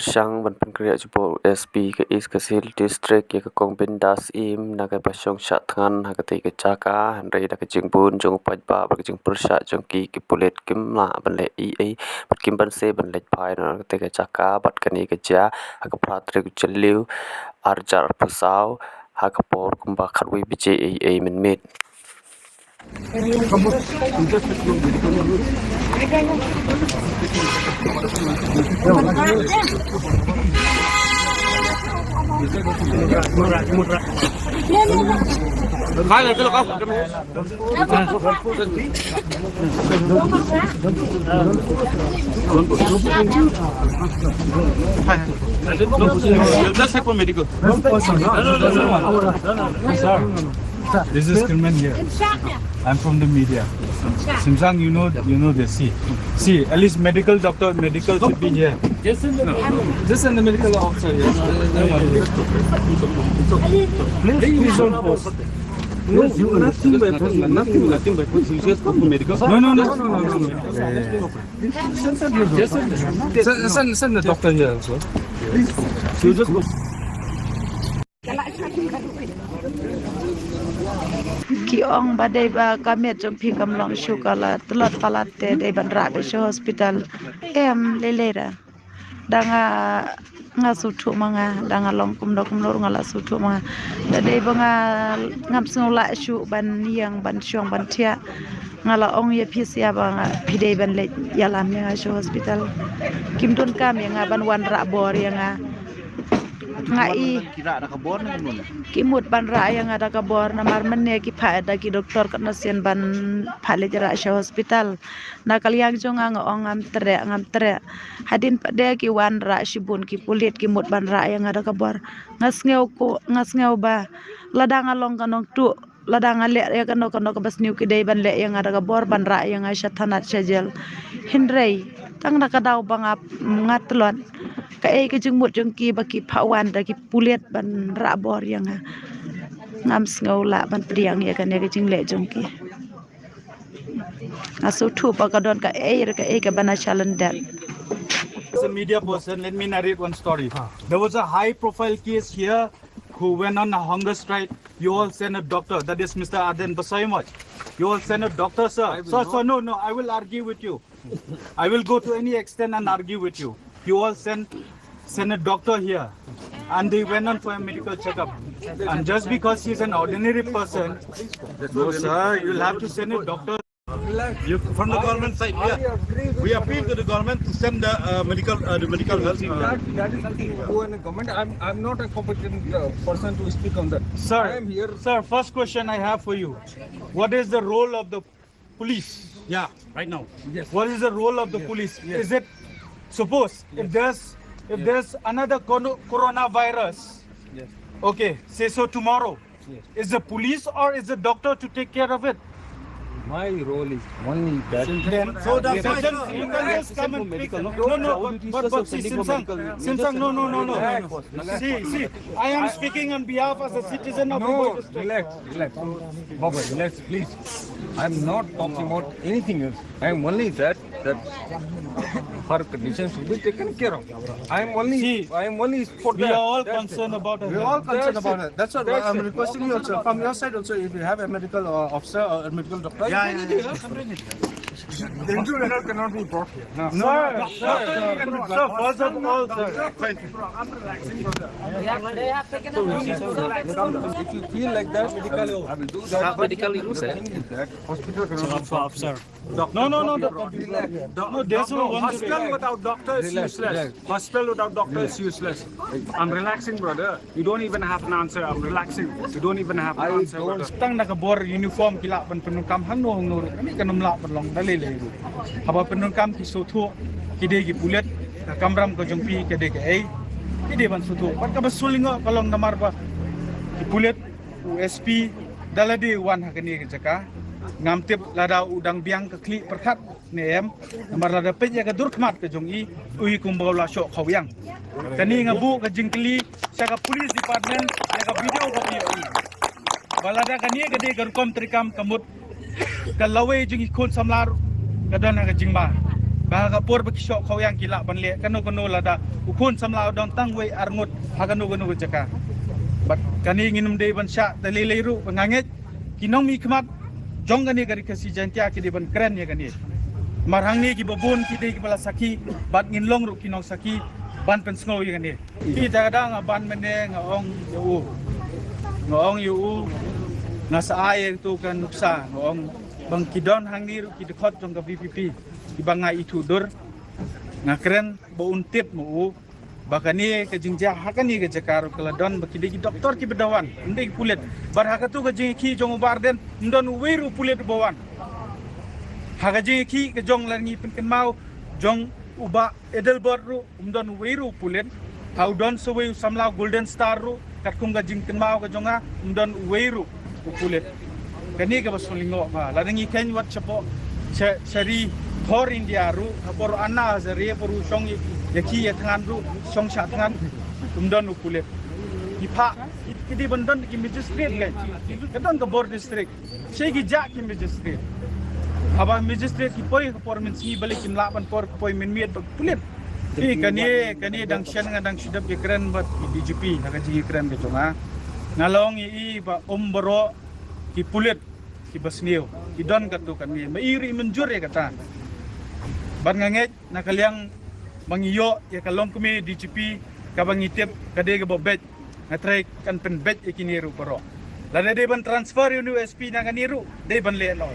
Persyang ban Penkriya Jepol SP ke East Kasil District ke Kong Bindas Im na ke Pasyong Syak Tngan ha ke Tei ke Caka Handai da ke Jingbun Jong Paj Ba ba ke Jing Persyak Jong Ki ke Pulet Kim La ban Le I bat Kim ban Se ban Le Pai na ke Tei ke Caka bat ke Ni ke Ja ha ke Pratre ke Jeliu Arjar Pusau ha ke Por Kumba Khatwi BJ Min Mit Just take one medical. This is Kirman here. I'm from the media. Simsang, you know this. See, at least medical should be here. Just in the medical officer. Please don't force. Nothing by force. You just go to medical. No. Send the doctor here also. You just go. Kiong badai ba kami jumpi kamlong syukala telot palate dai bandra besho hospital lelera danga ngasutu manga danga longkum dokum lor ngala sutu manga dai banga ngam sngula syu ban yang ban syong ban tia ngala ong ye pisia banga pidai ban le yalam yang shu hospital kimdun kam yang ban wan ra bor yang ngai Kira ada kabor na gano'n. kimut ban ra yang ada kabor namar menne ki pha da ki doktor kan sian ban phale jara sha hospital na kaliang jong ang ngam tere hadin pada ki wan ra shibun ki pulit ki mut ban ra yang ada kabor ngas ngeu ba ladang along kanong tu ladang ale ya kano bas niu ki dei ban le yang ada kabor ban ra yang asha thanat shajel hindrei tang na kadau bangap ngatlon ka ke jengmut jengki baki pawan da ki pulet ban ra bor yang ngam sngola ban priang ya kan ya ke jingle jengki aso thu pa ka don ka ka bana challenge that. As a media person, let me narrate one story. There was a high-profile case here who went on a hunger strike. You all sent a doctor. That is Mr. Aden Basayamaj. You all sent a doctor, sir. Sir, no. I will argue with you. I will go to any extent and argue with you. You all sent a doctor here, and they went on for a medical checkup. And just because he's an ordinary person, no, sir, you'll have to send a doctor. You from the government side, we appeal to the government to send the medical health. That is something go in the government. I'm not a competent person to speak on that. Sir, I am here. Sir, first question I have for you. What is the role of the police? Yeah, right now. Yes. What is the role of the police? Is it, suppose, if there's another coronavirus, Yes. okay, say so tomorrow, Yes. is the police or is the doctor to take care of it? My role is only that. Then, So the then you can just come and speak. No, but see, Simsang, no. See, I am speaking on behalf as a citizen of No, the district. relax. Baba, relax, please. I'm not talking about anything else. I'm only that her conditions will be taken care of. I'm only for We that. are all That's concerned about it. We're all concerned about it. That's what I'm it. requesting you also. From your side also, if you have a medical officer or a medical doctor. Yeah. The interviewer cannot be brought here. No. Sir, first of all, sir. If you feel like that, I will do that. That hospital cannot No, there's no one Hospital without doctor is Relax, useless. relax. Hospital without doctor is useless. I'm relaxing, brother. You don't even have an answer. I'm relaxing. You don't even have an answer, brother. Tang nakabor uniform kila pan penungkam hangno nur kami kanum la pan long dalile haba penungkam ki sotu kide ki pulet kamram ko jongpi kide ke kide ban sotu pat ka basulingo kalong namar ba ki pulet USP dalade wan hakani ke jaka ngamtip lada udang biang ke kli perkat nem namar lada peja ke durkmat ke jongi ui kumbau la syok khawyang kani ngabu ke jingkli saka police department ya video ko balada kani gede garkom trikam kamut kalawe jing ikut samlar kadana ka jingma Bahaga por bakisok kau yang kilak ban le kanu lada ukun samlau don tangwe arngut hakanu jaka. Bat kani nginum dei ban sya dalilairu bangangit kinong mi khmat jong gani gari kasi jantia ki de ban keren ya gani. Marhang ni ki babun ki de ki bala saki bat nginlong ru kinong saki ban pensngo ya gani. Ki dagadang ban mene ngong yu nga sa ay tu kan nuksa ngong bang kidon hang ni ru ki dekot jong ka BPP di bangai itu dur nga keren bo untip mu bakani ke jingja hakani ke jakaru keladon bakide ki doktor ki bedawan ndai pulet bar hakatu ke jing ki jong barden ndon weru pulet bawan haga jing ki ke jong langi penken mau jong uba edelbord ru ndon weru pulet hau don seweu samlau golden star ru kat kum ga jing ken mau ke jonga ndon weru pulet kani ke basolingo ba ladangi ken wat chapo seri Thor India ru por anna zari poru song yaki yatangan ru song sha tangan umdon ukulet ipa kidi bandon ki magistrate ga kadon ka board district sei ki ja ki magistrate aba magistrate ki poi por min si balik kim laban por poi min miet pulet ti kani dang shen nga dang sidap ki keren bat DGP naga ji keren ke jonga ngalong i ba omboro ki pulet ki basniu ki don katu kan ni mairi menjur ya kata ban ngangek nakaliang mangiyo ya kalong kumi DGP kabangitip kade ga bobet ngatray kan penbet ikiniru paro lada de ban transfer USP na ganiru de ban le lo